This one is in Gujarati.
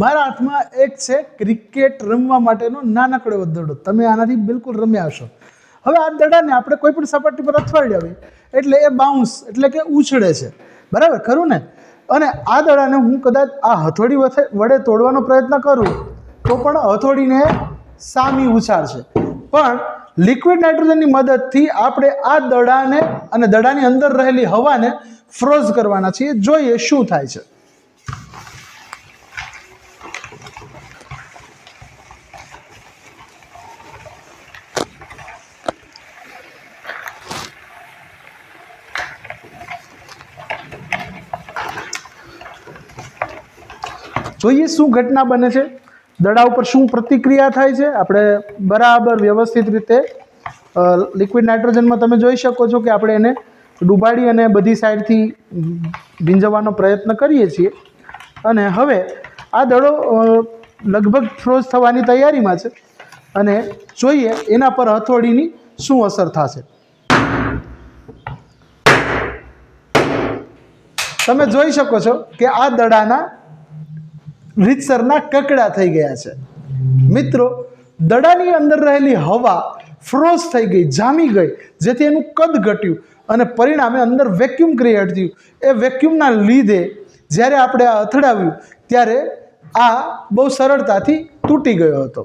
મારા હાથમાં એક છે ક્રિકેટ રમવા માટેનો નાનકડો દડો. તમે આનાથી બિલકુલ રમ્યા હશો. હવે આ દડાને આપણે કોઈ પણ સપાટી પર અથડાવી દઈએ એટલે એ બાઉન્સ એટલે કે ઉછળે છે, બરાબર ખરું ને? અને આ દડાને હું કદાચ આ હથોડી વડે તોડવાનો પ્રયત્ન કરું તો પણ હથોડીને સામી ઉછાળશે. પણ લિક્વિડ નાઇટ્રોજનની મદદથી આપણે આ દડાને અને દડાની અંદર રહેલી હવાને ફ્રોઝ કરવાના છીએ. જોઈએ શું થાય છે. જોઈએ શું ઘટના બને છે, દડા ઉપર શું પ્રતિક્રિયા થાય છે. આપણે બરાબર વ્યવસ્થિત રીતે લિક્વિડ નાઇટ્રોજનમાં તમે જોઈ શકો છો કે આપણે એને ડૂબાડી અને બધી સાઈડથી ભીંજવવાનો પ્રયત્ન કરીએ છીએ. અને હવે આ દડો લગભગ ફ્રોઝ થવાની તૈયારીમાં છે અને જોઈએ એના પર હથોડીની શું અસર થશે. તમે જોઈ શકો છો કે આ દડાના રીતસરના કકડા થઈ ગયા છે. મિત્રો, દડાની અંદર રહેલી હવા ફ્રોઝ થઈ ગઈ, જામી ગઈ, જેથી એનું કદ ઘટ્યું અને પરિણામે અંદર વેક્યુમ ક્રિએટ થયું. એ વેક્યુમના લીધે જ્યારે આપણે આ અથડાવ્યું ત્યારે આ બહુ સરળતાથી તૂટી ગયો હતો.